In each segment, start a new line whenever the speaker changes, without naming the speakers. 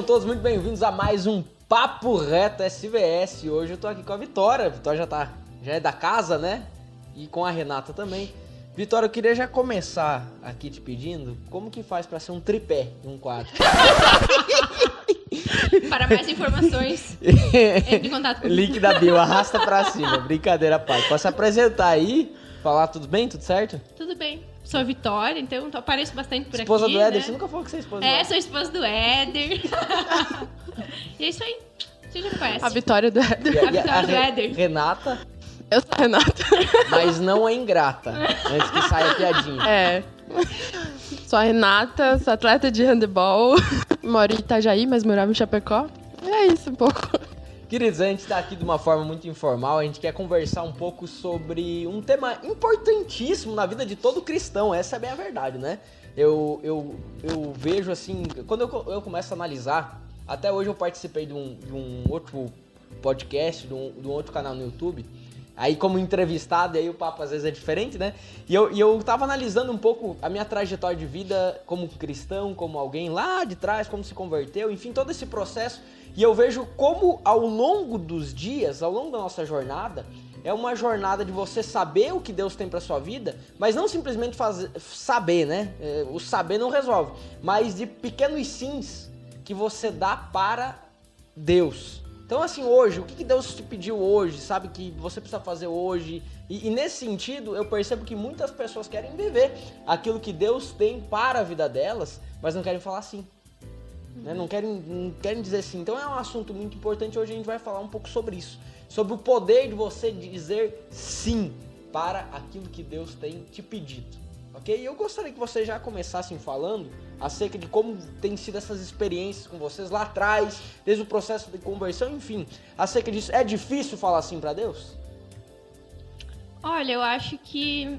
Sejam todos muito bem-vindos a mais um Papo Reto SVS. Hoje eu tô aqui com a Vitória. A Vitória já é da casa, né? E com a Renata também. Vitória, eu queria já começar aqui te pedindo como que faz pra ser um tripé em um quadro.
Para mais informações, entre em contato comigo.
Link da bio, arrasta pra cima. Brincadeira, pai. Pode se apresentar aí, falar tudo bem, tudo certo?
Tudo bem. Sou a Vitória, então apareço bastante por
Esposa
aqui,
do Éder,
né?
você nunca falou que você é esposa do Éder.
Sou esposa do Éder. E é isso aí. Você já me conhece.
A Vitória do Éder.
A Vitória do Éder.
Renata,
Eu sou a Renata.
mas não é ingrata. Antes que saia a piadinha.
É. Sou a Renata, sou atleta de handebol. Moro em Itajaí, mas morava em Chapecó. É isso, um pouco.
Queridos, a gente está aqui de uma forma muito informal, a gente quer conversar um pouco sobre um tema importantíssimo na vida de todo cristão, essa é bem a verdade, né? Eu vejo assim, quando eu começo a analisar, até hoje eu participei de um outro podcast, de um outro canal no YouTube, aí como entrevistado, aí o papo às vezes é diferente, né? E eu tava analisando um pouco a minha trajetória de vida como cristão, como alguém lá de trás, como se converteu, enfim, todo esse processo. E eu vejo como ao longo dos dias, ao longo da nossa jornada, é uma jornada de você saber o que Deus tem pra sua vida, mas não simplesmente saber, né? O saber não resolve, mas de pequenos sims que você dá para Deus. Então assim, hoje, o que Deus te pediu hoje, sabe, que você precisa fazer hoje? E nesse sentido, eu percebo que muitas pessoas querem viver aquilo que Deus tem para a vida delas, mas não querem falar assim. Né? Não querem dizer sim. Então é um assunto muito importante. Hoje a gente vai falar um pouco sobre isso, sobre o poder de você dizer sim para aquilo que Deus tem te pedido, ok? E eu gostaria que vocês já começassem falando acerca de como tem sido essas experiências com vocês lá atrás, desde o processo de conversão, enfim, acerca disso. É difícil falar sim para Deus?
Olha, eu acho que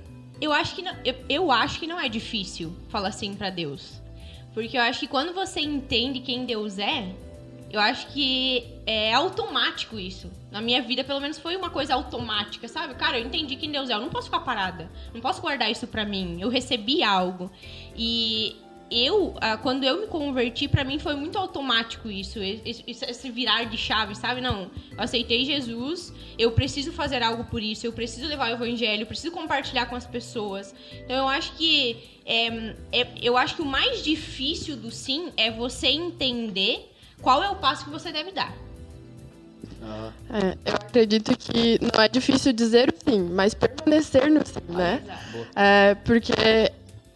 não é difícil falar assim pra Deus. Porque eu acho que quando você entende quem Deus é, eu acho que é automático isso. Na minha vida, pelo menos, foi uma coisa automática, sabe? Cara, eu entendi quem Deus é, eu não posso ficar parada. Não posso guardar isso pra mim. Eu recebi algo. E quando eu me converti, pra mim foi muito automático isso. Esse virar de chave, sabe? Não, eu aceitei Jesus, eu preciso fazer algo por isso, eu preciso levar o evangelho, eu preciso compartilhar com as pessoas. Então eu acho que o mais difícil do sim é você entender qual é o passo que você deve dar.
Eu acredito que não é difícil dizer o sim, mas permanecer no sim, né? Porque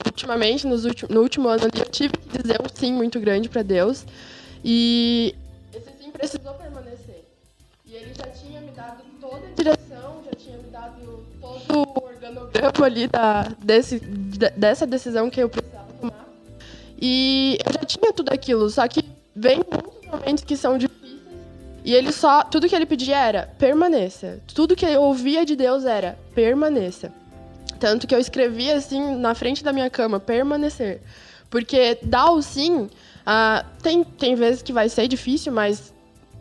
ultimamente, no último ano, eu tive que dizer um sim muito grande para Deus. E esse sim precisou permanecer. E ele já tinha me dado toda a direção, já tinha me dado todo o organograma ali dessa decisão que eu precisava tomar. E eu já tinha tudo aquilo, só que vem muitos momentos que são difíceis. E tudo que ele pedia era permaneça. Tudo que eu ouvia de Deus era permaneça. Tanto que eu escrevi assim na frente da minha cama, permanecer. Porque dar o sim, tem vezes que vai ser difícil, mas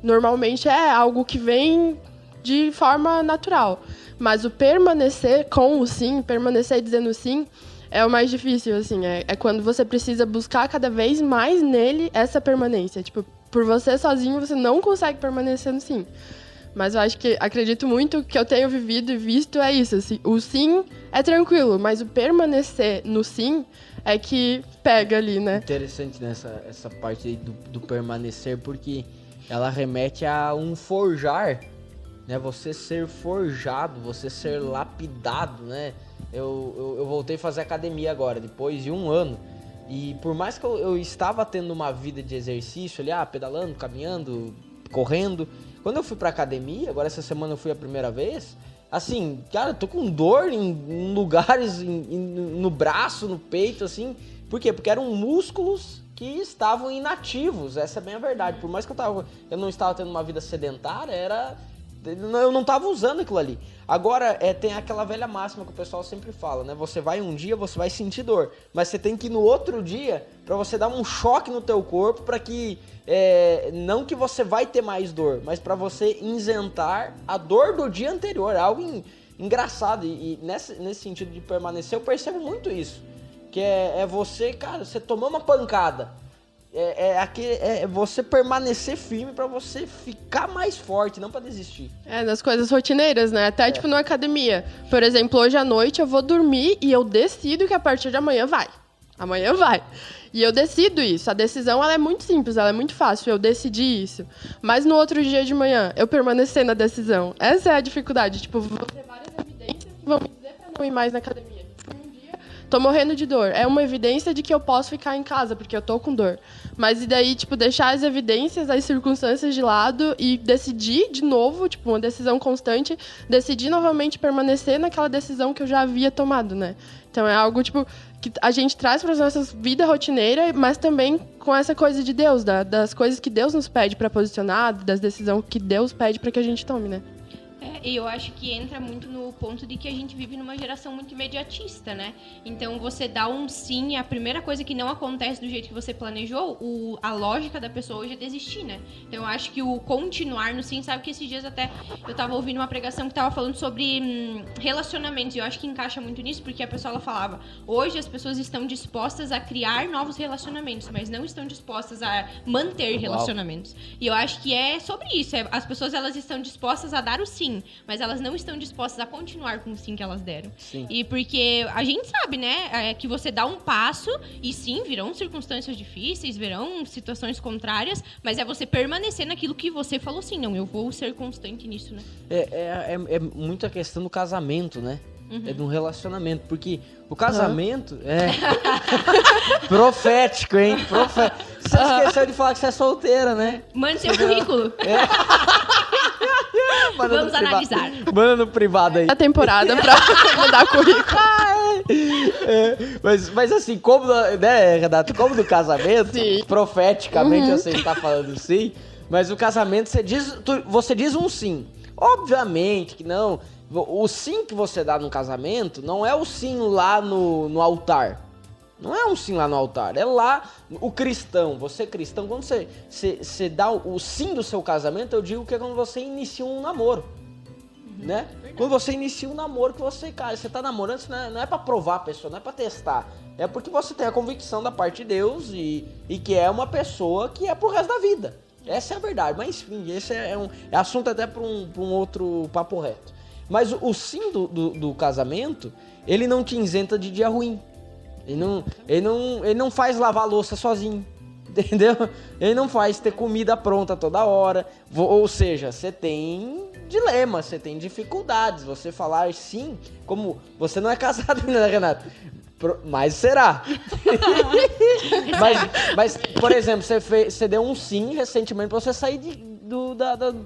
normalmente é algo que vem de forma natural. Mas o permanecer com o sim, permanecer dizendo sim, é o mais difícil, assim. É quando você precisa buscar cada vez mais nele essa permanência. Tipo, por você sozinho, você não consegue permanecer no sim. Mas eu acredito muito que eu tenho vivido e visto é isso. Assim, o sim é tranquilo, mas o permanecer no sim é que pega ali, né?
Interessante essa parte aí do permanecer, porque ela remete a um forjar, né? Você ser forjado, você ser lapidado, né? Eu voltei a fazer academia agora, depois de 1 ano. E por mais que eu estava tendo uma vida de exercício ali, pedalando, caminhando, correndo... Quando eu fui pra academia, agora essa semana eu fui a primeira vez, assim, cara, eu tô com dor em lugares, no braço, no peito, assim. Por quê? Porque eram músculos que estavam inativos, essa é bem a verdade. Por mais que eu não estava tendo uma vida sedentária, eu não estava usando aquilo ali. Agora, tem aquela velha máxima que o pessoal sempre fala, né? Você vai um dia, você vai sentir dor, mas você tem que ir no outro dia para você dar um choque no teu corpo para que, não que você vai ter mais dor, mas para você isentar a dor do dia anterior, algo engraçado. E nesse sentido de permanecer, eu percebo muito isso, que é você, cara, você tomou uma pancada, É você permanecer firme pra você ficar mais forte, não pra desistir.
Das coisas rotineiras, né? Até, tipo, na academia. Por exemplo, hoje à noite eu vou dormir e eu decido que a partir de amanhã vai. Amanhã vai. E eu decido isso. A decisão, ela é muito simples, ela é muito fácil. Eu decidi isso. Mas no outro dia de manhã, eu permanecer na decisão. Essa é a dificuldade. Tipo, vou ter várias evidências que vão me dizer pra não ir mais na academia. Um dia, tô morrendo de dor. É uma evidência de que eu posso ficar em casa, porque eu tô com dor. Mas e daí, tipo, deixar as evidências, as circunstâncias de lado e decidir de novo, tipo, uma decisão constante, decidir novamente permanecer naquela decisão que eu já havia tomado, né? Então é algo, tipo, que a gente traz para as nossas vidas rotineiras, mas também com essa coisa de Deus, das coisas que Deus nos pede para posicionar, das decisões que Deus pede para que a gente tome, né?
E eu acho que entra muito no ponto de que a gente vive numa geração muito imediatista, né? Então, você dá um sim, a primeira coisa que não acontece do jeito que você planejou, a lógica da pessoa hoje é desistir, né? Então, eu acho que o continuar no sim, sabe que esses dias até eu tava ouvindo uma pregação que tava falando sobre relacionamentos, e eu acho que encaixa muito nisso, porque a pessoa, ela falava, hoje as pessoas estão dispostas a criar novos relacionamentos, mas não estão dispostas a manter relacionamentos. E eu acho que é sobre isso, as pessoas, elas estão dispostas a dar o sim, mas elas não estão dispostas a continuar com o sim que elas deram.
Sim.
E porque a gente sabe, né, que você dá um passo e sim, virão circunstâncias difíceis, virão situações contrárias, mas é você permanecer naquilo que você falou sim, não, eu vou ser constante nisso, né?
É muito a questão do casamento, né? É de um relacionamento, porque o casamento é profético, hein? Você esqueceu de falar que você é solteira, né?
Mande seu currículo. Vamos analisar.
Manda no privado aí.
A temporada pra mandar currículo.
Mas assim, como, né, Renato, como do casamento,
sim,
profeticamente você está falando sim, mas o casamento você diz um sim. Obviamente que não. O sim que você dá no casamento não é o sim lá no altar. Não é um sim lá no altar, é lá o cristão. Você cristão, quando você dá o sim do seu casamento, eu digo que é quando você inicia um namoro, né? Quando você inicia um namoro, que você tá namorando, isso não é pra provar a pessoa, não é pra testar. É porque você tem a convicção da parte de Deus e que é uma pessoa que é pro resto da vida. Essa é a verdade, mas enfim, esse é assunto até pra um outro papo reto. Mas o sim do casamento, ele não te isenta de dia ruim. Ele não faz lavar a louça sozinho, entendeu? Ele não faz ter comida pronta toda hora. Ou seja, você tem dilema, você tem dificuldades. Você falar sim, como você não é casado ainda, né, Renato? Mas será? mas, por exemplo, você deu um sim recentemente pra você sair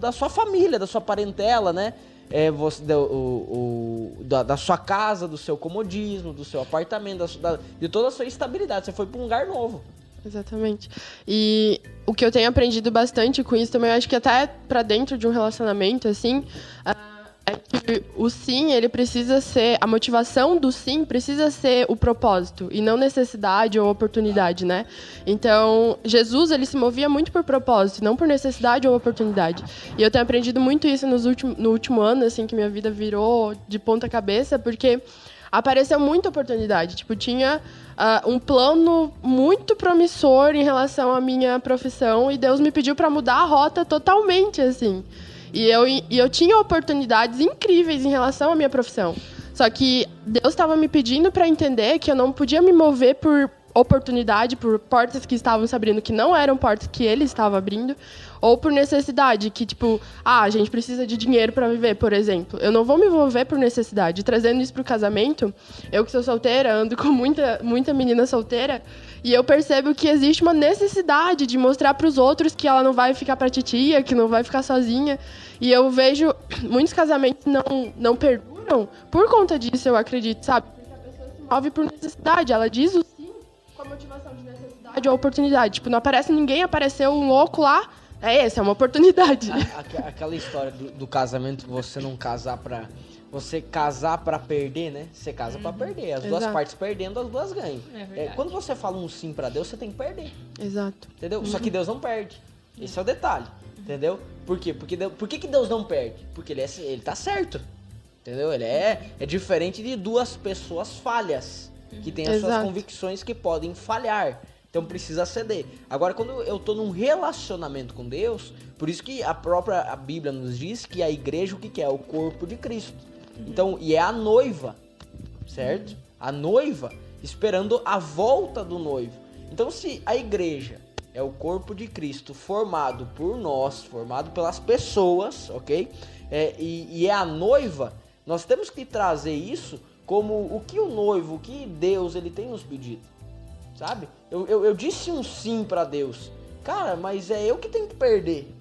da sua família, da sua parentela, né? Você da sua casa, do seu comodismo, do seu apartamento, de toda a sua estabilidade. Você foi para um lugar novo.
Exatamente. E o que eu tenho aprendido bastante com isso também, eu acho que até para dentro de um relacionamento, assim, é que o sim, ele precisa ser, a motivação do sim precisa ser o propósito e não necessidade ou oportunidade, né? Então, Jesus, ele se movia muito por propósito, não por necessidade ou oportunidade. E eu tenho aprendido muito isso no último ano, assim, que minha vida virou de ponta cabeça, porque apareceu muita oportunidade. Tipo, tinha um plano muito promissor em relação à minha profissão e Deus me pediu para mudar a rota totalmente, assim. E eu tinha oportunidades incríveis em relação à minha profissão. Só que Deus estava me pedindo para entender que eu não podia me mover por oportunidade, por portas que estavam se abrindo que não eram portas que Ele estava abrindo, ou por necessidade, que tipo, a gente precisa de dinheiro para viver, por exemplo. Eu não vou me mover por necessidade. Trazendo isso pro casamento, eu que sou solteira, ando com muita menina solteira, e eu percebo que existe uma necessidade de mostrar para os outros que ela não vai ficar pra titia, que não vai ficar sozinha. E eu vejo muitos casamentos não perduram por conta disso, eu acredito, sabe? Porque a pessoa se move por necessidade. Ela diz o sim com a motivação de necessidade ou oportunidade. Tipo, não aparece ninguém, apareceu um louco lá. É uma oportunidade.
Aquela história do casamento, você não casar pra... Você casar pra perder, né? Você casa pra perder. As duas partes perdendo, as duas ganham. Quando você fala um sim pra Deus, você tem que perder.
Exato.
Entendeu? Só que Deus não perde. Esse é o detalhe. Entendeu? Por quê? Por que Deus não perde? Porque ele tá certo. Entendeu? Ele é diferente de duas pessoas falhas. Que têm as suas convicções que podem falhar. Então precisa ceder. Agora, quando eu tô num relacionamento com Deus, por isso que a Bíblia nos diz que a igreja, o que é? O corpo de Cristo. Então, e é a noiva, certo? A noiva esperando a volta do noivo. Então, se a igreja é o corpo de Cristo formado por nós, formado pelas pessoas, ok? E é a noiva, nós temos que trazer isso como o que o noivo, o que Deus ele tem nos pedido, sabe? Eu disse um sim pra Deus, cara, mas é eu que tenho que perder,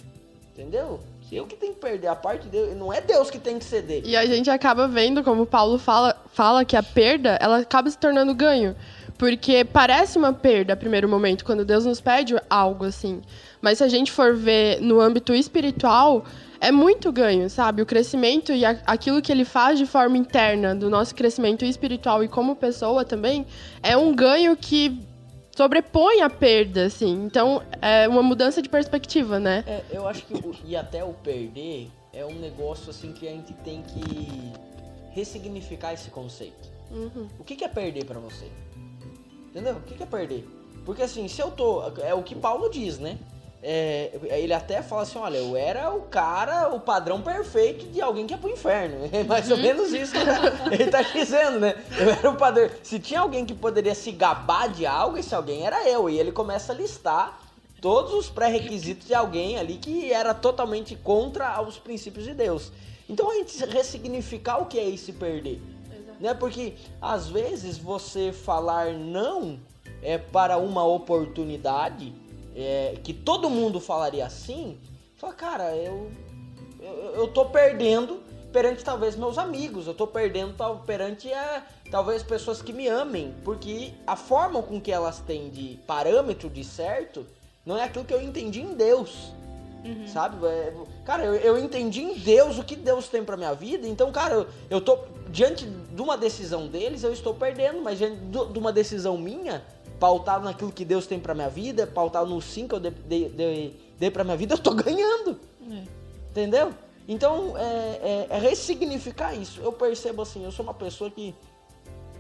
entendeu? Eu que tenho que perder, a parte de Deus, não é Deus que tem que ceder.
E a gente acaba vendo, como Paulo fala que a perda, ela acaba se tornando ganho. Porque parece uma perda a primeiro momento, quando Deus nos pede algo assim. Mas se a gente for ver no âmbito espiritual, é muito ganho, sabe? O crescimento e aquilo que ele faz de forma interna do nosso crescimento espiritual e como pessoa também, é um ganho que sobrepõe a perda, assim. Então, é uma mudança de perspectiva, né?
Eu acho que e até o perder é um negócio assim que a gente tem que ressignificar esse conceito. O que é perder pra você? Entendeu? O que é perder? Porque assim, se eu tô... É o que Paulo diz, né? Ele até fala assim, olha, eu era o padrão perfeito de alguém que ia pro inferno. É mais ou menos isso que ele tá dizendo, né? Eu era o padrão. Se tinha alguém que poderia se gabar de algo, esse alguém era eu. E ele começa a listar todos os pré-requisitos de alguém ali que era totalmente contra os princípios de Deus. Então a gente ressignificar o que é esse perder. Né? Porque às vezes você falar não para uma oportunidade que todo mundo falaria assim, fala, cara, eu tô perdendo perante talvez meus amigos, eu tô perdendo perante talvez pessoas que me amem, porque a forma com que elas têm de parâmetro de certo não é aquilo que eu entendi em Deus. Sabe? Cara, eu entendi em Deus o que Deus tem pra minha vida, então, cara, eu tô diante de uma decisão deles, eu estou perdendo, mas diante de uma decisão minha, pautado naquilo que Deus tem pra minha vida, pautado no sim que eu dei pra minha vida, eu tô ganhando. Entendeu? Então, é ressignificar isso. Eu percebo assim, eu sou uma pessoa que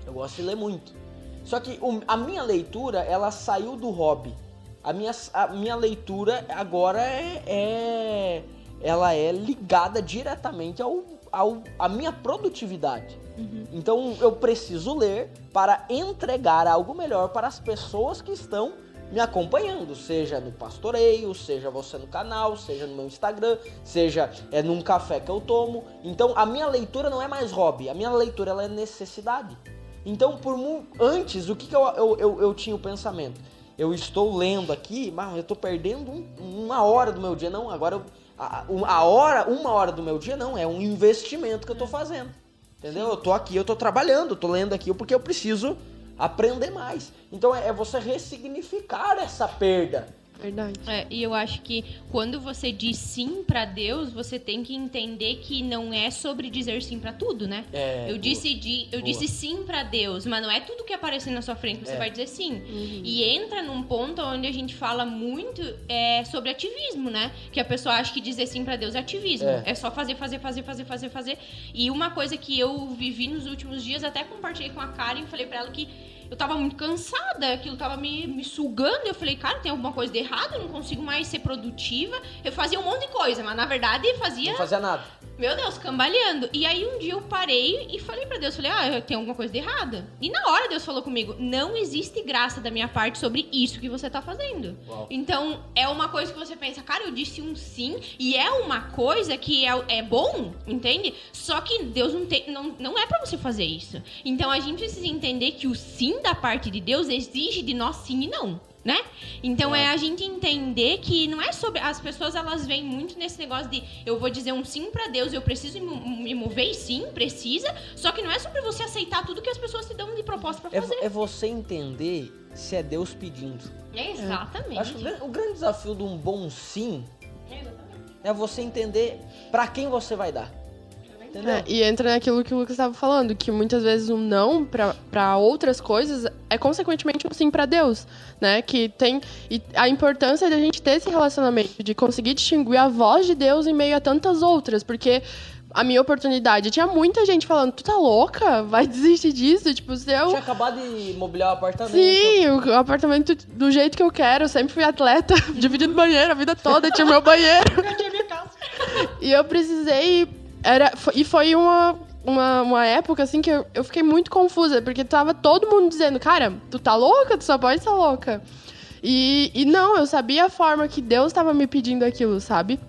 eu gosto de ler muito. Só que a minha leitura, ela saiu do hobby. A minha leitura agora ela é ligada diretamente à minha produtividade. Então eu preciso ler para entregar algo melhor para as pessoas que estão me acompanhando, seja no pastoreio, seja você no canal, seja no meu Instagram, seja num café que eu tomo. Então a minha leitura não é mais hobby, a minha leitura ela é necessidade. Então antes, o que eu tinha o pensamento? Eu estou lendo aqui, mas eu estou perdendo uma hora do meu dia. Não, agora uma hora do meu dia não, é um investimento que eu estou fazendo. Entendeu? Eu estou aqui, eu estou trabalhando, eu estou lendo aqui porque eu preciso aprender mais. Então é você ressignificar essa perda.
Verdade.
E eu acho que quando você diz sim pra Deus, você tem que entender que não é sobre dizer sim pra tudo, né? Eu disse sim pra Deus, mas não é tudo que aparecer na sua frente que você vai dizer sim. E entra num ponto onde a gente fala muito sobre ativismo, né? Que a pessoa acha que dizer sim pra Deus é ativismo. É só fazer. E uma coisa que eu vivi nos últimos dias, até compartilhei com a Karen e falei pra ela que eu tava muito cansada, aquilo tava me sugando. Eu falei, cara, tem alguma coisa de errado, eu não consigo mais ser produtiva. Eu fazia um monte de coisa, mas na verdade
Não fazia nada.
Meu Deus, cambaleando. E aí um dia eu parei e falei pra Deus, falei, tem alguma coisa de errada. E na hora Deus falou comigo, não existe graça da minha parte sobre isso que você tá fazendo.
Uau.
Então, é uma coisa que você pensa, cara, eu disse um sim, e é uma coisa que é bom, entende? Só que Deus não é pra você fazer isso. Então, a gente precisa entender que o sim da parte de Deus exige de nós sim e não. Né? Então é a gente entender que não é sobre... As pessoas, elas vêm muito nesse negócio de eu vou dizer um sim pra Deus, eu preciso me mover, e sim, precisa, só que não é sobre você aceitar tudo que as pessoas te dão de proposta pra fazer.
É você entender se é Deus pedindo.
Exatamente.
Acho que o grande desafio de um bom sim é você entender pra quem você vai dar.
E entra naquilo que o Lucas estava falando, que muitas vezes um não para outras coisas é consequentemente um sim para Deus, né? Que tem a importância da gente ter esse relacionamento, de conseguir distinguir a voz de Deus em meio a tantas outras, porque a minha oportunidade. Tinha muita gente falando, tu tá louca? Vai desistir disso? Tipo, se eu...
Tinha acabado de mobiliar o apartamento.
Sim, o apartamento do jeito que eu quero. Eu sempre fui atleta, dividindo banheiro a vida toda, tinha meu banheiro.
Eu tinha minha casa.
E eu precisei... E foi uma época, assim, que eu fiquei muito confusa, porque tava todo mundo dizendo, cara, tu tá louca? Tu só pode estar louca. E não, eu sabia a forma que Deus estava me pedindo aquilo, sabe?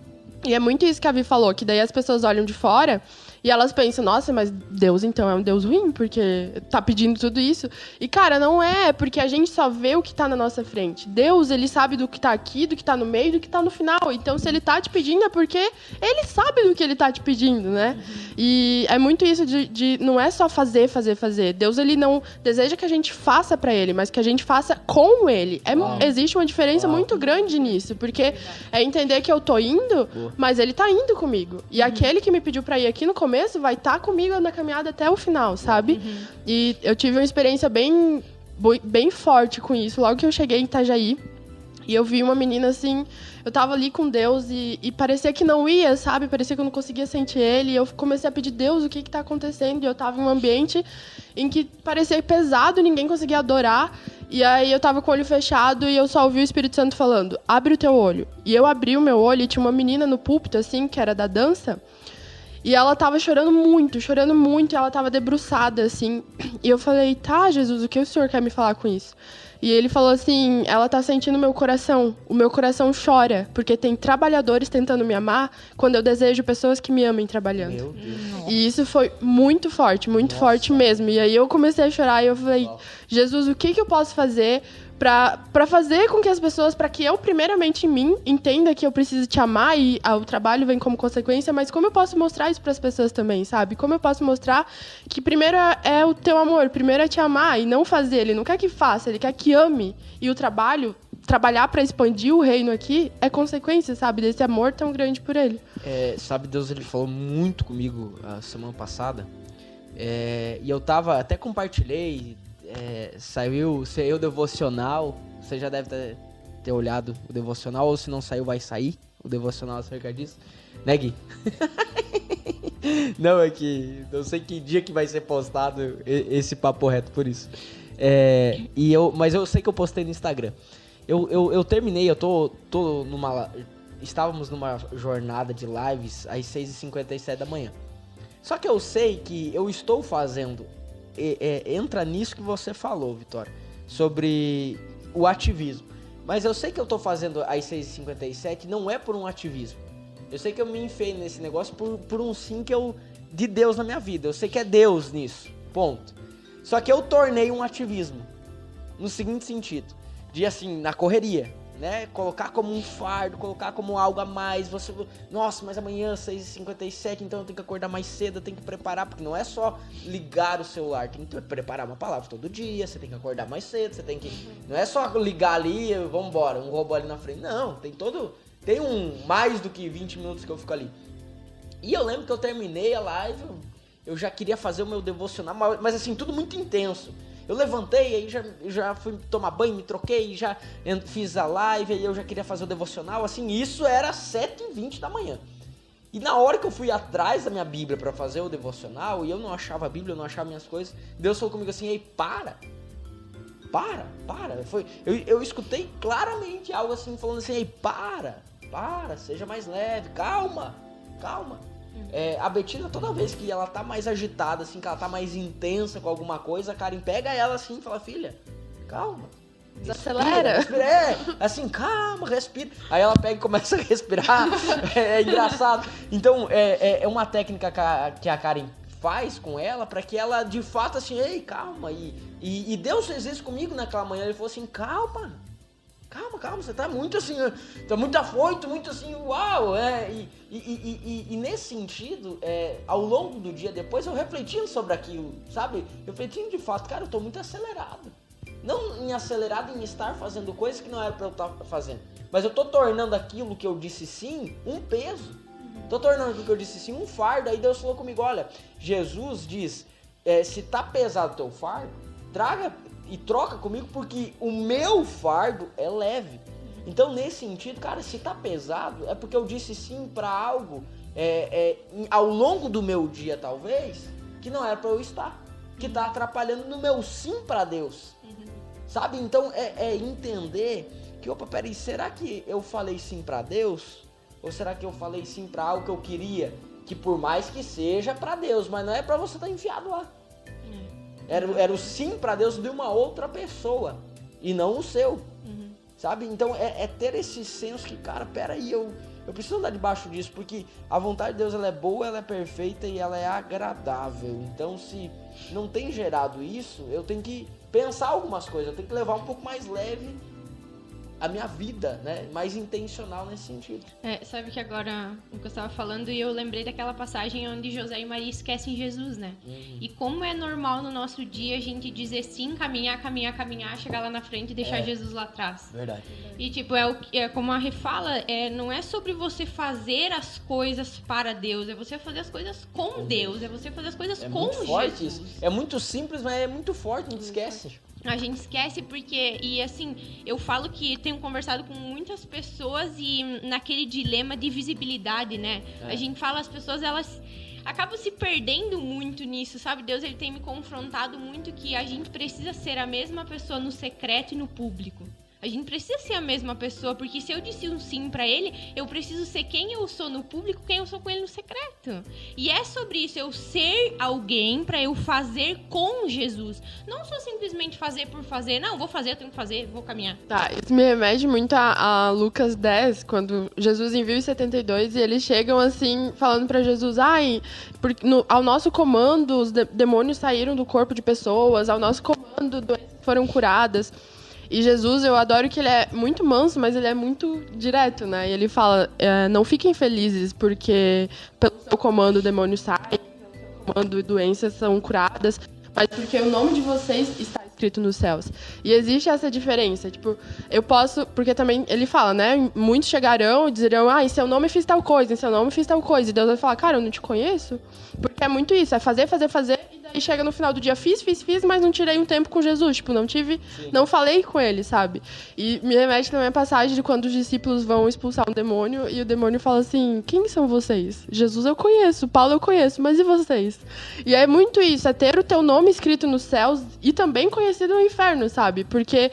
E é muito isso que a Vi falou, que daí as pessoas olham de fora e elas pensam, nossa, mas Deus então é um Deus ruim, porque tá pedindo tudo isso. E, cara, não é, porque a gente só vê o que tá na nossa frente. Deus, ele sabe do que tá aqui, do que tá no meio, do que tá no final. Então, se ele tá te pedindo, é porque ele sabe do que ele tá te pedindo, né? E é muito isso de não é só fazer. Deus, ele não deseja que a gente faça pra ele, mas que a gente faça com ele. Existe uma diferença muito grande nisso, porque é entender que eu tô indo, mas ele tá indo comigo. E aquele que me pediu pra ir aqui no começo vai estar comigo na caminhada até o final, sabe? E eu tive uma experiência bem forte com isso. Logo que eu cheguei em Itajaí, e eu vi uma menina assim, eu tava ali com Deus e parecia que não ia, sabe? Parecia que eu não conseguia sentir ele. E eu comecei a pedir, Deus, o que tá acontecendo? E eu tava em um ambiente em que parecia pesado, ninguém conseguia adorar. E aí eu tava com o olho fechado e eu só ouvi o Espírito Santo falando, abre o teu olho. E eu abri o meu olho e tinha uma menina no púlpito, assim, que era da dança. E ela tava chorando muito, e ela tava debruçada, assim. E eu falei, tá, Jesus, o que o senhor quer me falar com isso? E ele falou assim, ela tá sentindo meu coração, o meu coração chora, porque tem trabalhadores tentando me amar quando eu desejo pessoas que me amem trabalhando.
Meu Deus.
E isso foi muito forte forte mesmo. E aí eu comecei a chorar e eu falei, Jesus, o que eu posso fazer pra fazer com que as pessoas, pra que eu, primeiramente em mim, entenda que eu preciso te amar e o trabalho vem como consequência, mas como eu posso mostrar isso pras pessoas também, sabe? Como eu posso mostrar que primeiro é o teu amor, primeiro é te amar e não fazer. Ele não quer que faça, ele quer que ame. E o trabalhar pra expandir o reino aqui é consequência, sabe? Desse amor tão grande por ele.
Sabe, Deus, ele falou muito comigo a semana passada. E eu até compartilhei. Saiu o devocional. Você já deve ter olhado o devocional, ou se não saiu, vai sair o devocional acerca disso, né, Gui? Não, é que não sei que dia que vai ser postado esse papo reto, por isso. Mas eu sei que eu postei no Instagram. Eu terminei, estávamos numa jornada de lives às 6h57 da manhã. Só que eu sei que eu estou fazendo, entra nisso que você falou, Vitória, sobre o ativismo. Mas eu sei que eu tô fazendo às 6h57 não é por um ativismo. Eu sei que eu me enfiei nesse negócio por um sim de Deus na minha vida. Eu sei que é Deus nisso, ponto. Só que eu tornei um ativismo no seguinte sentido, de assim, na correria, né? Colocar como um fardo, colocar como algo a mais. Nossa, mas amanhã 6h57, então eu tenho que acordar mais cedo, eu tenho que preparar, porque não é só ligar o celular, tem que preparar uma palavra todo dia, você tem que acordar mais cedo, você tem que... Não é só ligar ali, vamos embora, um robô ali na frente. Não, tem mais do que 20 minutos que eu fico ali. E eu lembro que eu terminei a live, eu já queria fazer o meu devocional, mas assim, tudo muito intenso. Eu levantei, aí já fui tomar banho, me troquei, já fiz a live, aí eu já queria fazer o devocional, assim, isso era 7h20 da manhã. E na hora que eu fui atrás da minha Bíblia pra fazer o devocional, e eu não achava a Bíblia, eu não achava minhas coisas, Deus falou comigo assim, ei, para. Eu escutei claramente algo assim, falando assim, ei, para, seja mais leve, calma. A Betina, toda vez que ela tá mais agitada, assim, que ela tá mais intensa com alguma coisa, a Karen pega ela assim e fala, filha, calma.
Desacelera.
Respira, assim, calma, respira. Aí ela pega e começa a respirar. É engraçado. Então, é uma técnica que a Karen faz com ela pra que ela, de fato, assim, ei, calma. E Deus fez isso comigo naquela manhã. Ele falou assim, calma, você tá muito assim, tá muito afoito, muito assim, uau, e nesse sentido, ao longo do dia depois, eu refletindo sobre aquilo, sabe, refletindo de fato, cara, eu tô muito acelerado, não em acelerado em estar fazendo coisas que não era pra eu estar fazendo, mas eu tô tornando aquilo que eu disse sim, um peso, tô tornando aquilo que eu disse sim, um fardo. Aí Deus falou comigo, olha, Jesus diz, se tá pesado o teu fardo, traga e troca comigo, porque o meu fardo é leve. Então, nesse sentido, cara, se tá pesado, é porque eu disse sim pra algo ao longo do meu dia, talvez, que não era pra eu estar. Que tá atrapalhando no meu sim pra Deus. Sabe? Então, entender que, opa, peraí, será que eu falei sim pra Deus? Ou será que eu falei sim pra algo que eu queria? Que por mais que seja pra Deus, mas não é pra você estar enfiado lá. Era o sim pra Deus de uma outra pessoa. E não o seu. Sabe? Então, ter esse senso que, cara, peraí, eu preciso andar debaixo disso, porque a vontade de Deus, ela é boa, ela é perfeita e ela é agradável. Então, se não tem gerado isso, eu tenho que pensar algumas coisas, eu tenho que levar um pouco mais leve a minha vida, né? Mais intencional nesse sentido.
Sabe que agora o que eu estava falando, e eu lembrei daquela passagem onde José e Maria esquecem Jesus, né? E como é normal no nosso dia a gente dizer sim, caminhar, chegar lá na frente e deixar Jesus lá atrás.
Verdade.
E tipo, como a Rê fala, não é sobre você fazer as coisas para Deus, é você fazer as coisas com Deus, é você fazer as coisas com
muito forte
Jesus.
Isso. É muito simples, mas é muito forte, a gente esquece.
A gente esquece porque, e assim, eu falo que tenho conversado com muitas pessoas e naquele dilema de visibilidade, né? A gente fala, as pessoas, elas acabam se perdendo muito nisso, sabe? Deus, ele tem me confrontado muito que a gente precisa ser a mesma pessoa no secreto e no público. A gente precisa ser a mesma pessoa, porque se eu disse um sim pra ele, eu preciso ser quem eu sou no público, quem eu sou com ele no secreto. E é sobre isso, eu ser alguém pra eu fazer com Jesus. Não só simplesmente fazer por fazer, não, vou fazer, eu tenho que fazer, vou caminhar.
Tá, isso me remete muito a Lucas 10, quando Jesus envia os 72 e eles chegam assim, falando pra Jesus, ao nosso comando os demônios saíram do corpo de pessoas, ao nosso comando doenças foram curadas. E Jesus, eu adoro que ele é muito manso, mas ele é muito direto, né? E ele fala, não fiquem felizes porque pelo seu comando demônios saem, pelo seu comando doenças são curadas, mas porque o nome de vocês está escrito nos céus. E existe essa diferença, tipo, eu posso, porque também ele fala, né? Muitos chegarão e dirão, em seu nome fiz tal coisa, em seu nome fiz tal coisa. E Deus vai falar, cara, eu não te conheço. Porque é muito isso, é fazer, e daí chega no final do dia, fiz, mas não tirei um tempo com Jesus, tipo, não falei com ele, sabe? E me remete também a passagem de quando os discípulos vão expulsar um demônio e o demônio fala assim, quem são vocês? Jesus eu conheço, Paulo eu conheço, mas e vocês? E é muito isso, é ter o teu nome escrito nos céus e também conhecido no inferno, sabe? Porque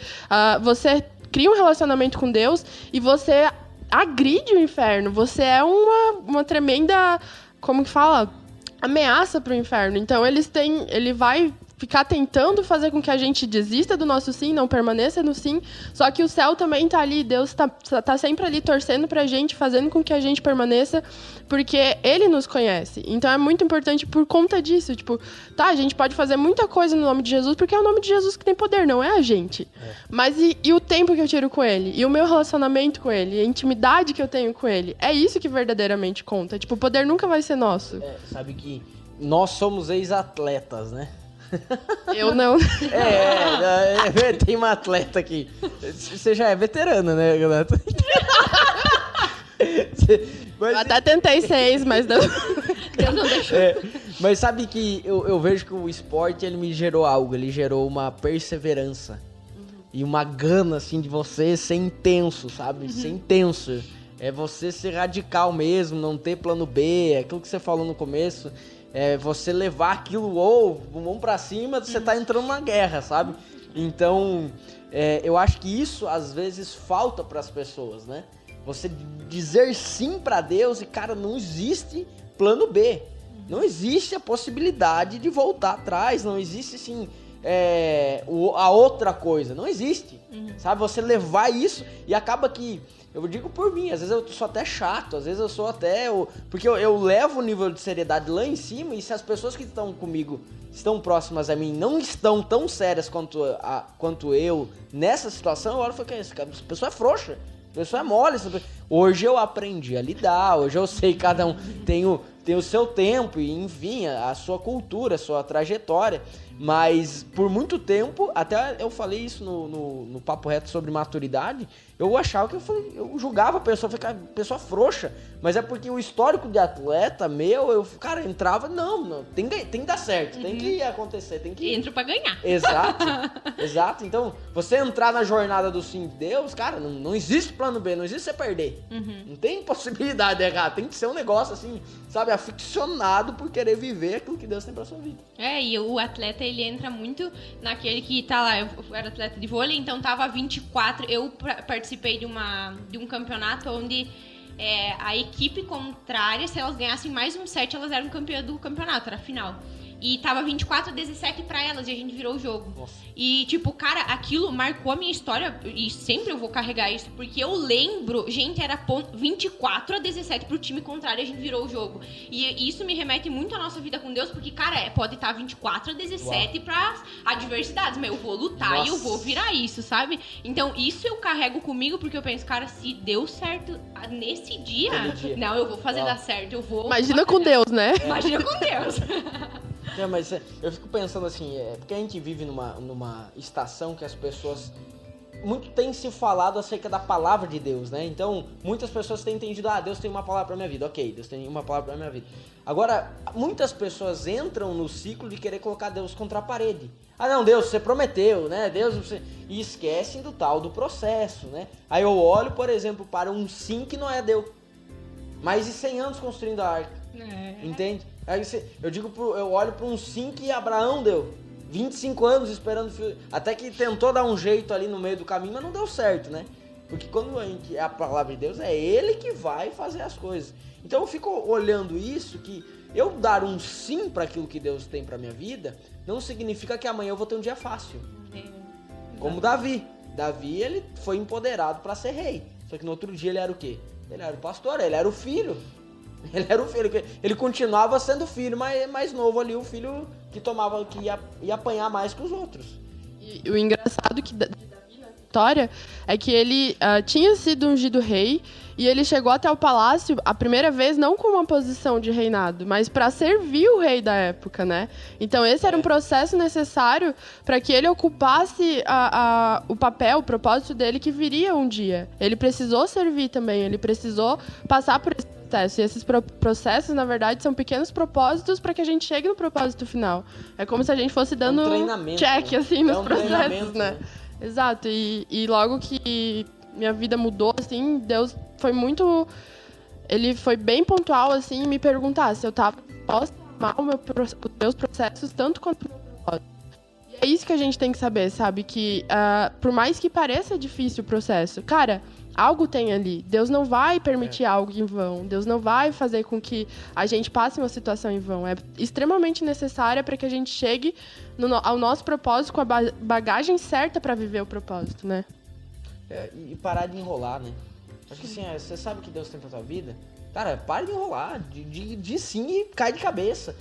você cria um relacionamento com Deus e você agride o inferno, você é uma tremenda, como que fala? Ameaça pro inferno. Então ele vai ficar tentando fazer com que a gente desista do nosso sim, não permaneça no sim, só que o céu também tá ali, Deus tá sempre ali torcendo pra gente, fazendo com que a gente permaneça, porque ele nos conhece. Então é muito importante por conta disso, tipo, a gente pode fazer muita coisa no nome de Jesus, porque é o nome de Jesus que tem poder, não é a gente. Mas e o tempo que eu tiro com ele? E o meu relacionamento com ele? A intimidade que eu tenho com ele? É isso que verdadeiramente conta. Tipo, o poder nunca vai ser nosso.
Sabe que nós somos ex-atletas, né?
Eu não.
Tem uma atleta aqui. Você já é veterana, né, Renato?
Eu até tentei 6, mas Deus não deixou.
Mas sabe que eu vejo que o esporte, ele me gerou algo. Ele gerou uma perseverança. E uma gana, assim, de você ser intenso, sabe? Ser intenso. É você ser radical mesmo, não ter plano B. Aquilo que você falou no começo. É você levar aquilo, vamos pra cima, você tá entrando numa guerra, sabe? Então, eu acho que isso, às vezes, falta pras pessoas, né? Você dizer sim pra Deus e, cara, não existe plano B. Não existe a possibilidade de voltar atrás, não existe, assim, a outra coisa. Não existe, sabe? Você levar isso e acaba que... Eu digo por mim, às vezes eu sou até chato, às vezes eu sou até... Porque eu levo o nível de seriedade lá em cima e se as pessoas que estão comigo, estão próximas a mim, não estão tão sérias quanto eu nessa situação, eu olho e falo, essa pessoa é frouxa, a pessoa é mole. Hoje eu aprendi a lidar, hoje eu sei, cada um tem o seu tempo e, enfim, a sua cultura, a sua trajetória. Mas por muito tempo, até eu falei isso no Papo Reto sobre maturidade, eu achava que eu julgava a pessoa, ficava pessoa frouxa. Mas é porque o histórico de atleta meu, cara, entrava, não, tem que dar certo, tem que acontecer, tem que...
Entro pra ganhar.
Exato. Então, você entrar na jornada do sim de Deus, cara, não existe plano B, não existe você perder. Não tem possibilidade de errar, tem que ser um negócio assim, sabe, aficionado por querer viver aquilo que Deus tem pra sua vida.
E o atleta, ele entra muito naquele que tá lá, eu era atleta de vôlei, então tava 24, eu participei de um campeonato onde a equipe contrária, se elas ganhassem mais um set, elas eram campeãs do campeonato, era a final. E tava 24-17 pra elas, e a gente virou o jogo.
Nossa.
E, tipo, cara, aquilo marcou a minha história, e sempre eu vou carregar isso, porque eu lembro, gente, era 24-17 pro time contrário, a gente virou o jogo. E isso me remete muito à nossa vida com Deus, porque, cara, pode estar 24-17 pras adversidades, mas eu vou lutar e eu vou virar isso, sabe? Então, isso eu carrego comigo, porque eu penso, cara, se deu certo nesse dia, não, eu vou fazer dar certo, eu vou...
Imagina com Deus, né?
Imagina com Deus.
Mas eu fico pensando assim, porque a gente vive numa estação que as pessoas muito têm se falado acerca da palavra de Deus, né? Então, muitas pessoas têm entendido, Deus tem uma palavra pra minha vida. Ok, Deus tem uma palavra pra minha vida. Agora, muitas pessoas entram no ciclo de querer colocar Deus contra a parede. Não, Deus, você prometeu, né? E esquecem do tal do processo, né? Aí eu olho, por exemplo, para um sim que não é Deus. Mais de 100 anos construindo a arca. Entende? Aí eu olho para um sim que Abraão deu. 25 anos esperando filho. Até que tentou dar um jeito ali no meio do caminho, mas não deu certo, né? Porque quando é a palavra de Deus, é Ele que vai fazer as coisas. Então eu fico olhando isso, que eu dar um sim para aquilo que Deus tem para minha vida, não significa que amanhã eu vou ter um dia fácil. Como Davi. Davi, ele foi empoderado para ser rei. Só que no outro dia ele era o quê? Ele era o pastor, ele era o filho. Ele continuava sendo filho, mas mais novo ali, o filho que ia apanhar mais que os outros.
E o engraçado que Davi na história é que ele tinha sido ungido rei e ele chegou até o palácio a primeira vez não com uma posição de reinado, mas para servir o rei da época, né? Então esse era um processo necessário para que ele ocupasse o papel, o propósito dele que viria um dia. Ele precisou servir também, ele precisou passar por esse processo. E esses processos, na verdade, são pequenos propósitos para que a gente chegue no propósito final. É como se a gente fosse dando check, assim, nos processos, né? Exato. E logo que minha vida mudou, assim, Deus foi muito... Ele foi bem pontual, assim, em me perguntar se eu estava disposta a amar os meus processos tanto quanto o meu propósito. E é isso que a gente tem que saber, sabe? Que por mais que pareça difícil o processo, cara... Algo tem ali. Deus não vai permitir algo em vão. Deus não vai fazer com que a gente passe uma situação em vão. É extremamente necessária para que a gente chegue ao nosso propósito com a bagagem certa para viver o propósito, né?
E parar de enrolar, né? Acho que assim, você sabe o que Deus tem pra tua vida? Cara, para de enrolar. De sim e cai de cabeça.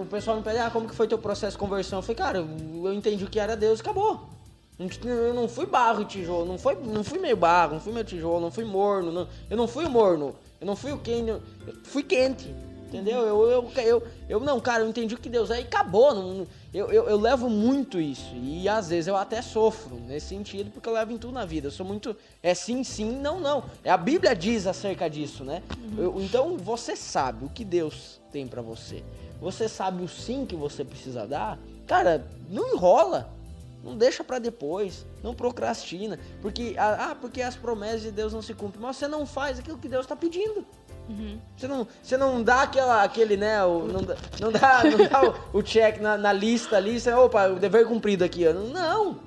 O pessoal me pede, como que foi teu processo de conversão? Eu falei, cara, eu entendi o que era Deus e acabou. Eu não fui barro e tijolo, não fui meio barro, não fui meio tijolo, não fui morno, eu não fui morno, eu não fui o quente, eu fui quente, entendeu? Eu entendi o que Deus é e acabou. Eu levo muito isso e às vezes eu até sofro nesse sentido, porque eu levo em tudo na vida, eu sou muito, sim, não. A Bíblia diz acerca disso, né? Então você sabe o que Deus tem pra você, você sabe o sim que você precisa dar, cara, não enrola. Não deixa pra depois, não procrastina, porque as promessas de Deus não se cumprem, mas você não faz aquilo que Deus tá pedindo. Você não dá aquele, né, não dá o check na lista ali, opa, o dever cumprido aqui, ó. Não.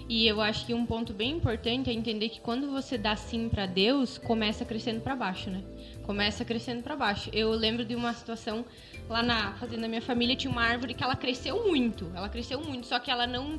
E eu acho que um ponto bem importante é entender que quando você dá sim pra Deus, começa crescendo pra baixo, né? Começa crescendo pra baixo. Eu lembro de uma situação lá na fazenda da minha família, tinha uma árvore que ela cresceu muito, só que ela não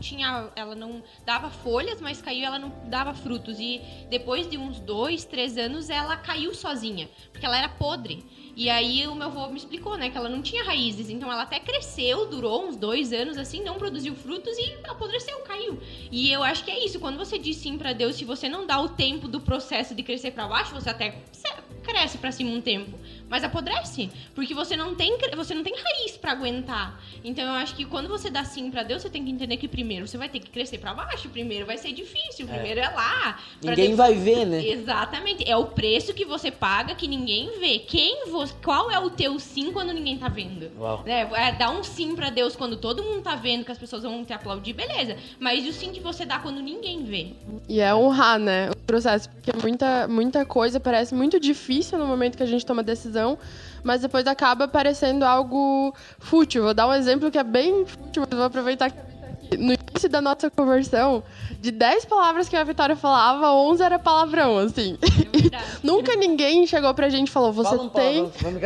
dava folhas, mas caiu, ela não dava frutos, e depois de uns 2-3 anos ela caiu sozinha, porque ela era podre. E aí o meu avô me explicou, né, que ela não tinha raízes, então ela até cresceu, durou uns 2 anos assim, não produziu frutos e apodreceu, caiu. E eu acho que é isso, quando você diz sim pra Deus, se você não dá o tempo do processo de crescer pra baixo, você até cresce pra cima um tempo, mas apodrece. Porque você não tem raiz pra aguentar. Então eu acho que quando você dá sim pra Deus, você tem que entender que primeiro você vai ter que crescer pra baixo. Primeiro vai ser difícil, primeiro é lá.
Ninguém vai ver, né?
Exatamente. É o preço que você paga que ninguém vê. Qual é o teu sim quando ninguém tá vendo? Dar um sim pra Deus quando todo mundo tá vendo, que as pessoas vão te aplaudir, beleza. Mas e o sim que você dá quando ninguém vê?
E é honrar, né, o processo, porque muita coisa parece muito difícil no momento que a gente toma a decisão, mas depois acaba parecendo algo fútil. Vou dar um exemplo que é bem fútil, mas vou aproveitar que a Vitória tá aqui. No início da nossa conversão, de 10 palavras que a Vitória falava, 11 era palavrão, assim. Nunca ninguém chegou pra gente e falou, você tem...
Vamos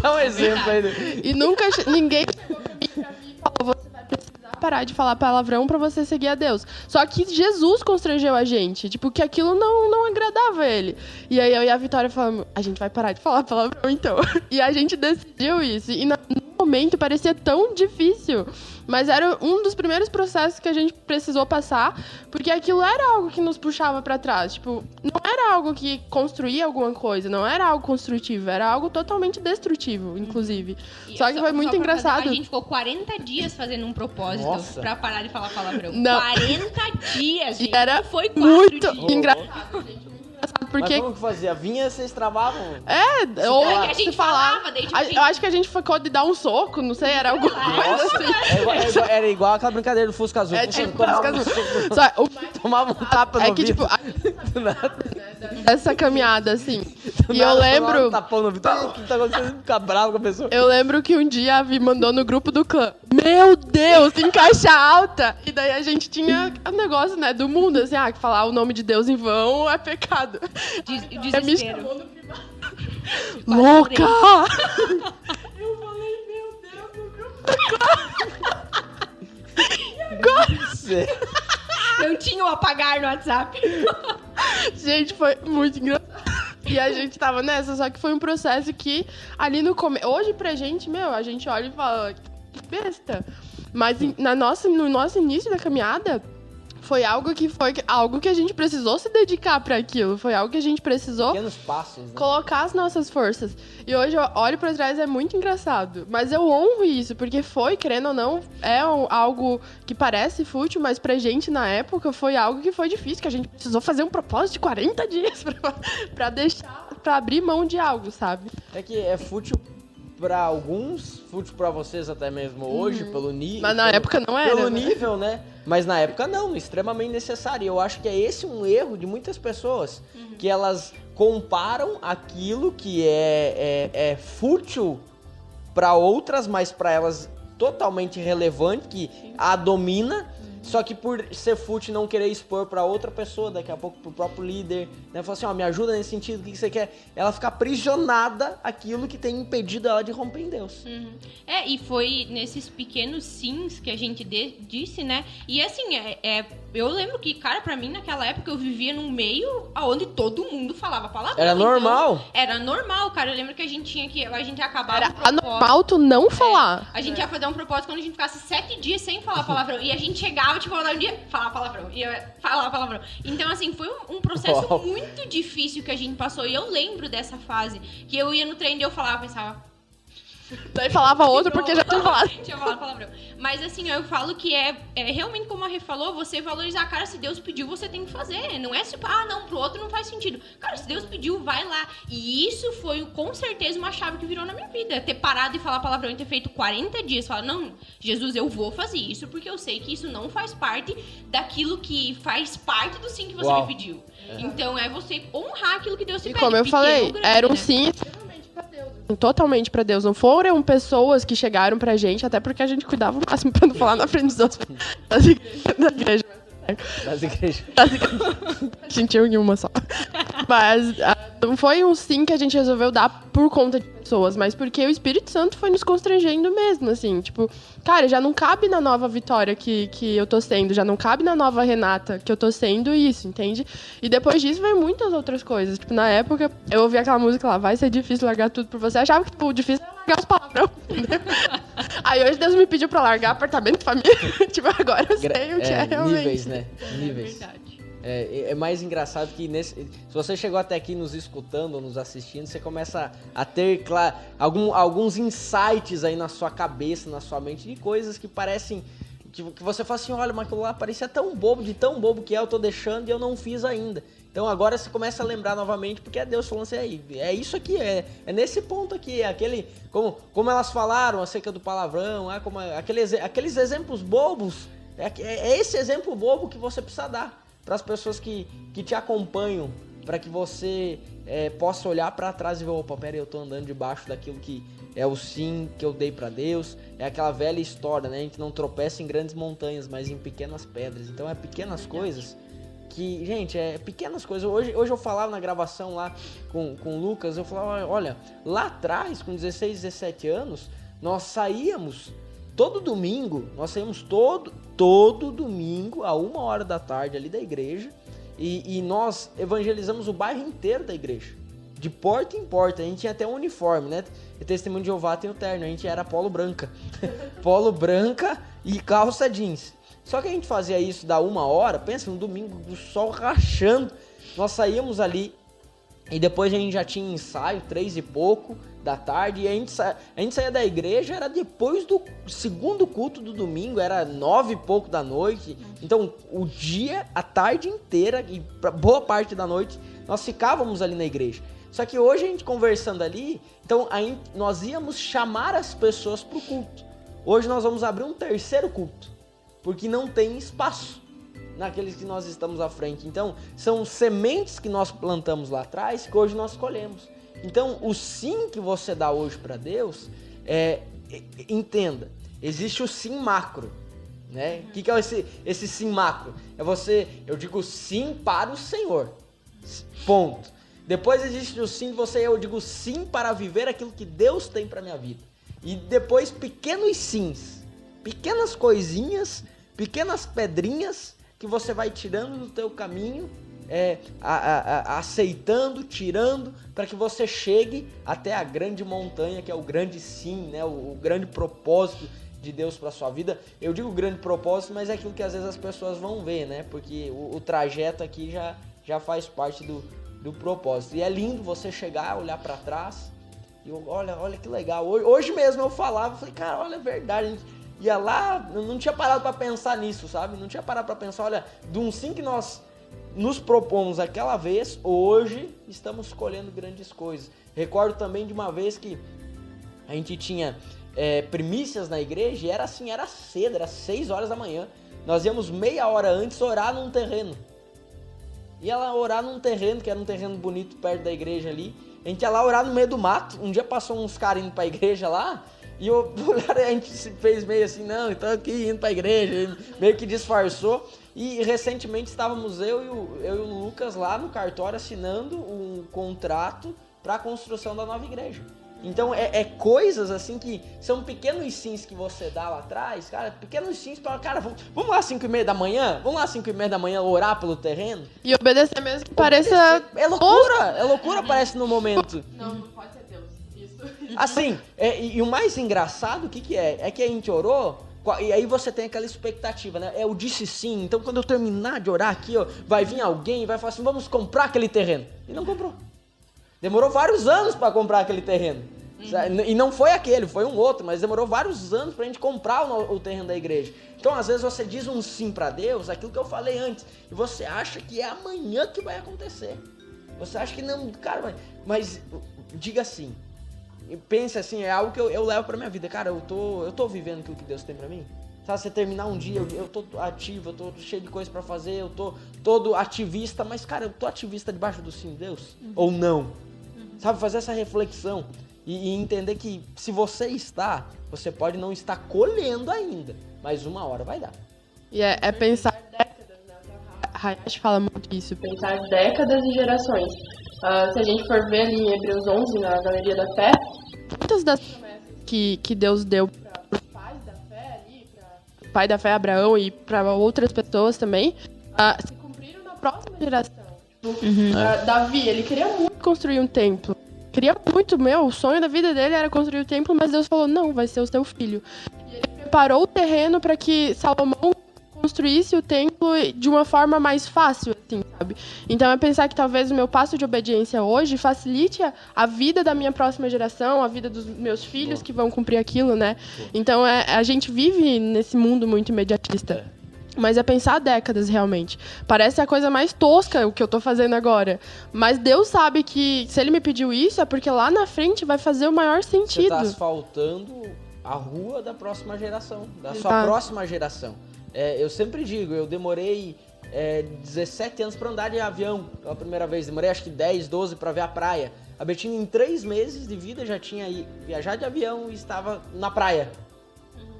dá um exemplo aí.
E nunca ninguém chegou pra mim e falou, você vai precisar parar de falar palavrão pra você seguir a Deus. Só que Jesus constrangeu a gente, tipo, que aquilo não agradava ele. E aí eu e a Vitória falamos, a gente vai parar de falar palavrão, então. E a gente decidiu isso. E no momento parecia tão difícil, mas era um dos primeiros processos que a gente precisou passar, porque aquilo era algo que nos puxava pra trás. Tipo, não era algo que construía alguma coisa, não era algo construtivo, era algo totalmente destrutivo, inclusive. Só que foi muito engraçado.
A gente ficou 40 dias fazendo um propósito pra parar de falar palavrão.
Não.
40 dias, gente.
E era
não foi 4
muito
dias.
engraçado, gente. Porque...
Mas como que fazia? Vinha, vocês travavam?
Ou
que a gente falava, daí, tipo,
eu acho que a gente ficou de dar um soco, não sei, era alguma coisa assim.
Era igual aquela brincadeira do Fusca Azul.
Tipo,
Tomava um tapa no ouvido.
tipo, essa caminhada, assim. E eu lembro...
O que tá acontecendo? Ficar bravo com a pessoa.
Eu lembro que um dia a Vi mandou no grupo do clã, meu Deus, em caixa alta! E daí a gente tinha o negócio, né, do mundo, assim, que falar o nome de Deus em vão é pecado.
Desespero.
Louca! Eu falei, meu Deus, no grupo do clã.
Eu tinha o apagar no WhatsApp.
Gente, foi muito engraçado. E a gente tava nessa, só que foi um processo que ali no começo... Hoje pra gente, a gente olha e fala, que besta. Mas no nosso início da caminhada, foi algo que a gente precisou se dedicar pra aquilo. Foi algo que a gente precisou
pequenos passos, né?
Colocar as nossas forças. E hoje eu olho pra trás, é muito engraçado. Mas eu honro isso, porque foi, querendo ou não, algo que parece fútil, mas pra gente na época foi algo que foi difícil, que a gente precisou fazer um propósito de 40 dias pra abrir mão de algo, sabe?
É que é fútil pra alguns, fútil pra vocês até mesmo hoje, pelo nível.
Mas na época não era.
Pelo nível, né? Mas na época não, extremamente necessário. E eu acho que é esse um erro de muitas pessoas, que elas comparam aquilo que é fútil pra outras, mas pra elas totalmente relevante, que a domina. Só que por ser fútil e não querer expor pra outra pessoa, daqui a pouco pro próprio líder, né? Falar assim, me ajuda nesse sentido, o que você quer? Ela fica aprisionada aquilo que tem impedido ela de romper em Deus.
E foi nesses pequenos sims que a gente disse, né? E assim, eu lembro que, cara, pra mim naquela época eu vivia num meio onde todo mundo falava palavrão.
Era normal?
Então, era normal, cara. Eu lembro que a gente acabava
Era anormal tu não falar.
A gente ia fazer um propósito quando a gente ficasse 7 dias sem falar palavrão. E a gente chegava, tipo, um dia, falar palavrão. Ia falar palavrão. Então, assim, foi um processo muito difícil que a gente passou. E eu lembro dessa fase. Que eu ia no treino e eu pensava...
Daí falava outro porque já tinha falado.
Tinha falado palavrão. Mas assim, eu falo que é realmente como a Rê falou, você valorizar, cara, se Deus pediu, você tem que fazer. Não é tipo, não, pro outro não faz sentido. Cara, se Deus pediu, vai lá. E isso foi com certeza uma chave que virou na minha vida. Ter parado de falar palavrão e ter feito 40 dias. Falar, não, Jesus, eu vou fazer isso porque eu sei que isso não faz parte daquilo que faz parte do sim que você me pediu. Então é você honrar aquilo que Deus te pede.
E como eu falei, era um sim pra Deus, totalmente pra Deus. Não foram pessoas que chegaram pra gente, até porque a gente cuidava o máximo pra não falar na frente dos outros das igrejas. A gente tinha uma só. Mas não foi um sim que a gente resolveu dar por conta de pessoas, mas porque o Espírito Santo foi nos constrangendo mesmo, assim. Tipo, cara, já não cabe na nova Vitória que eu tô sendo, já não cabe na nova Renata que eu tô sendo isso, entende? E depois disso veio muitas outras coisas. Tipo, na época, eu ouvi aquela música lá, vai ser difícil largar tudo por você. Eu achava que, tipo, o difícil era largar os palavrão. Aí hoje Deus me pediu pra largar apartamento, família. Tipo, agora eu sei o que é realmente.
Níveis, né? Níveis.
É verdade.
É mais engraçado que se você chegou até aqui nos escutando ou nos assistindo, você começa a ter alguns insights aí na sua cabeça, na sua mente, de coisas que parecem... Que você fala assim, olha, mas aquilo lá parecia tão bobo, de tão bobo que eu tô deixando e eu não fiz ainda. Então agora você começa a lembrar novamente, porque é Deus falando assim, aí, é isso aqui, é nesse ponto aqui, é aquele... Como elas falaram acerca do palavrão, aqueles exemplos bobos, é esse exemplo bobo que você precisa dar para as pessoas que te acompanham, para que você possa olhar para trás e ver, opa, pera aí, eu tô andando debaixo daquilo que é o sim que eu dei para Deus. É aquela velha história, né? A gente não tropeça em grandes montanhas, mas em pequenas pedras. Então é pequenas coisas que, gente, pequenas coisas. Hoje eu falava na gravação lá com o Lucas, eu falava, olha, lá atrás, com 16, 17 anos, nós saíamos todo domingo, todo domingo, a 1h da tarde ali da igreja, e nós evangelizamos o bairro inteiro da igreja, de porta em porta. A gente tinha até um uniforme, né? E Testemunho de Jeová tem o terno, a gente era polo branca. Polo branca e calça jeans. Só que a gente fazia isso da 1h, pensa, um domingo do sol rachando, nós saíamos ali, e depois a gente já tinha ensaio, 3 e pouco da tarde, e a gente saía da igreja, era depois do segundo culto do domingo, era 9 e pouco da noite. Então o dia, a tarde inteira e boa parte da noite, nós ficávamos ali na igreja. Só que hoje a gente conversando ali, então nós íamos chamar as pessoas para o culto. Hoje nós vamos abrir um terceiro culto, porque não tem espaço naqueles que nós estamos à frente. Então são sementes que nós plantamos lá atrás que hoje nós colhemos. Então o sim que você dá hoje para Deus, entenda, existe o sim macro, né? O que é esse sim macro? Eu digo sim para o Senhor, ponto. Depois existe o sim, eu digo sim para viver aquilo que Deus tem para minha vida. E depois pequenos sims, pequenas coisinhas, pequenas pedrinhas que você vai tirando do teu caminho, aceitando, tirando, para que você chegue até a grande montanha, que é o grande sim, né? O grande propósito de Deus para sua vida. Eu digo grande propósito, mas é aquilo que às vezes as pessoas vão ver, né? Porque o trajeto aqui já faz parte do propósito. E é lindo você chegar, olhar para trás e olha que legal. Hoje mesmo eu falei, cara, olha, é verdade, a gente ia lá, não tinha parado para pensar nisso, sabe? Não tinha parado para pensar, olha, de um sim que nós nos propomos aquela vez, hoje estamos colhendo grandes coisas. Recordo também de uma vez que a gente tinha primícias na igreja e era assim, era cedo, era 6h da manhã. Nós íamos meia hora antes orar num terreno. Ia lá orar num terreno, que era um terreno bonito perto da igreja ali. A gente ia lá orar no meio do mato. Um dia passou uns caras indo pra igreja lá, e a gente se fez meio assim, não, então aqui indo pra igreja, meio que disfarçou. E recentemente estávamos eu e o Lucas lá no cartório assinando um contrato para a construção da nova igreja. Então é coisas assim que são pequenos sims que você dá lá atrás, cara, pequenos sims para, cara, vamos lá às 5h30 da manhã? Vamos lá às 5h30 da manhã orar pelo terreno?
E obedecer mesmo que pareça...
É loucura parece no momento.
Não pode ser Deus, isso.
Assim, e o mais engraçado, o que é? É que a gente orou, e aí você tem aquela expectativa, né? Eu disse sim, então quando eu terminar de orar aqui, ó, vai vir alguém e vai falar assim, vamos comprar aquele terreno. E não comprou. Demorou vários anos para comprar aquele terreno. E não foi aquele, foi um outro, mas demorou vários anos pra gente comprar o terreno da igreja. Então, às vezes, você diz um sim pra Deus, aquilo que eu falei antes, e você acha que é amanhã que vai acontecer. Você acha que não, cara, mas diga sim. Pense assim, é algo que eu levo pra minha vida. Cara, eu tô vivendo aquilo que Deus tem pra mim. Sabe, você terminar um dia, eu tô ativo, eu tô cheio de coisa pra fazer, eu tô todo ativista, mas, cara, eu tô ativista debaixo do sim de Deus? Ou não? Sabe, fazer essa reflexão. E entender que se você está, você pode não estar colhendo ainda, mas uma hora vai dar.
E é pensar décadas, né? A Hayashi fala muito isso, pensar décadas e gerações. Se a gente for ver ali em Hebreus 11, na Galeria da Fé, muitas das promessas que Deus deu para os pais da fé ali, para o pai da fé, Abraão, e para outras pessoas também, se cumpriram na próxima geração. Davi, ele queria muito construir um templo. Queria muito, o sonho da vida dele era construir o templo, mas Deus falou, não, vai ser o seu filho. E ele preparou o terreno para que Salomão construísse o templo de uma forma mais fácil, assim, sabe? Então é pensar que talvez o meu passo de obediência hoje facilite a vida da minha próxima geração, a vida dos meus filhos que vão cumprir aquilo, né? Então a gente vive nesse mundo muito imediatista. Mas é pensar décadas, realmente. Parece a coisa mais tosca o que eu tô fazendo agora. Mas Deus sabe que se Ele me pediu isso, é porque lá na frente vai fazer o maior sentido.
Você tá asfaltando a rua da próxima geração, da sua próxima geração. Eu sempre digo, eu demorei 17 anos para andar de avião pela primeira vez. Demorei acho que 10, 12 para ver a praia. A Betina, em 3 meses de vida, já tinha viajado de avião e estava na praia.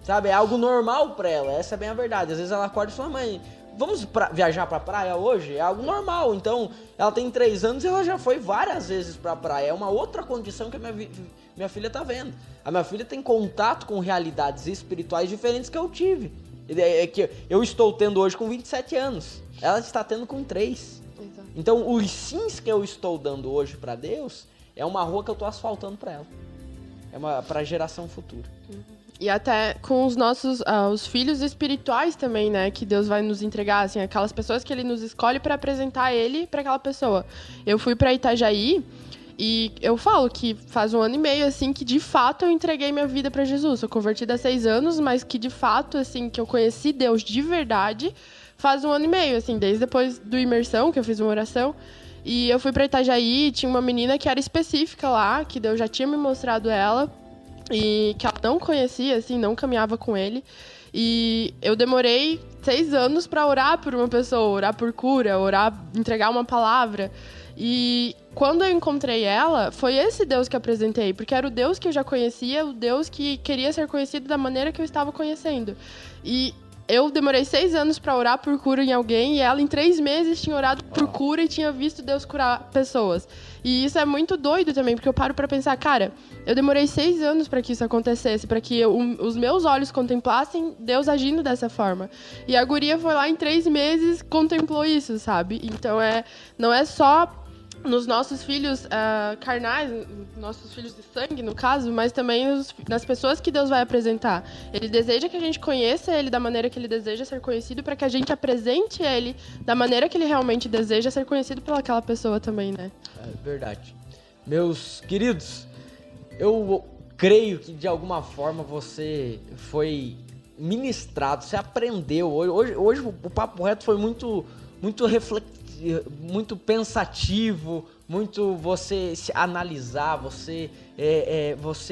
Sabe, é algo normal pra ela, essa é bem a verdade. Às vezes ela acorda e fala, mãe, vamos viajar pra praia hoje? É algo normal. Então, ela tem 3 anos e ela já foi várias vezes pra praia. É uma outra condição que a minha filha tá vendo. A minha filha tem contato com realidades espirituais diferentes que eu tive. Que eu estou tendo hoje com 27 anos. Ela está tendo com 3. Então, os sims que eu estou dando hoje pra Deus é uma rua que eu tô asfaltando pra ela. Pra geração futura.
E até com os nossos os filhos espirituais também, né? Que Deus vai nos entregar, assim, aquelas pessoas que Ele nos escolhe para apresentar Ele para aquela pessoa. Eu fui para Itajaí e eu falo que faz 1 ano e meio, assim, que de fato eu entreguei minha vida para Jesus. Eu convertida há 6 anos, mas que de fato, assim, que eu conheci Deus de verdade faz 1 ano e meio, assim, desde depois do imersão, que eu fiz uma oração. E eu fui para Itajaí e tinha uma menina que era específica lá, que Deus já tinha me mostrado ela. E que ela não conhecia, assim, não caminhava com ele. E eu demorei 6 anos para orar por uma pessoa, orar por cura, entregar uma palavra. E quando eu encontrei ela, foi esse Deus que apresentei, porque era o Deus que eu já conhecia, o Deus que queria ser conhecido da maneira que eu estava conhecendo. E eu demorei 6 anos para orar por cura em alguém, e ela em 3 meses tinha orado por cura e tinha visto Deus curar pessoas. E isso é muito doido também, porque eu paro pra pensar, cara, eu demorei 6 anos pra que isso acontecesse, pra que os meus olhos contemplassem Deus agindo dessa forma. E a guria foi lá em 3 meses, contemplou isso, sabe? Então não é só nos nossos filhos carnais, nossos filhos de sangue, no caso, mas também nas pessoas que Deus vai apresentar. Ele deseja que a gente conheça Ele da maneira que Ele deseja ser conhecido, para que a gente apresente Ele da maneira que Ele realmente deseja ser conhecido pelaquela pessoa também, né?
É verdade. Meus queridos, eu creio que de alguma forma você foi ministrado, você aprendeu. Hoje o Papo Reto foi muito reflexivo, muito pensativo, muito você se analisar, você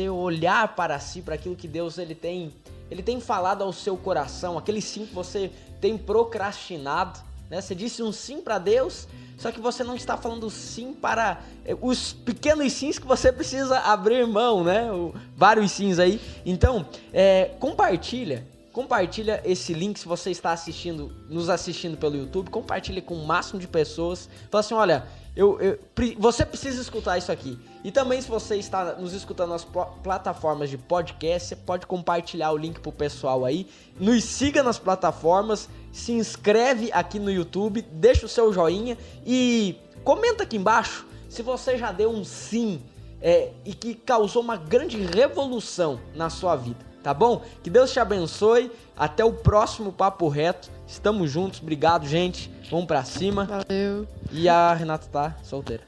olhar para si, para aquilo que Deus ele tem falado ao seu coração, aquele sim que você tem procrastinado, né? Você disse um sim para Deus, só que você não está falando sim para os pequenos sims que você precisa abrir mão, né? Vários sims aí. Então, compartilha esse link se você está nos assistindo pelo YouTube, compartilha com o máximo de pessoas. Fala assim, olha, você precisa escutar isso aqui. E também se você está nos escutando nas plataformas de podcast, você pode compartilhar o link pro pessoal aí. Nos siga nas plataformas, se inscreve aqui no YouTube, deixa o seu joinha e comenta aqui embaixo se você já deu um sim e que causou uma grande revolução na sua vida. Tá bom? Que Deus te abençoe. Até o próximo Papo Reto. Estamos juntos. Obrigado, gente. Vamos pra cima.
Valeu.
E a Renata tá solteira.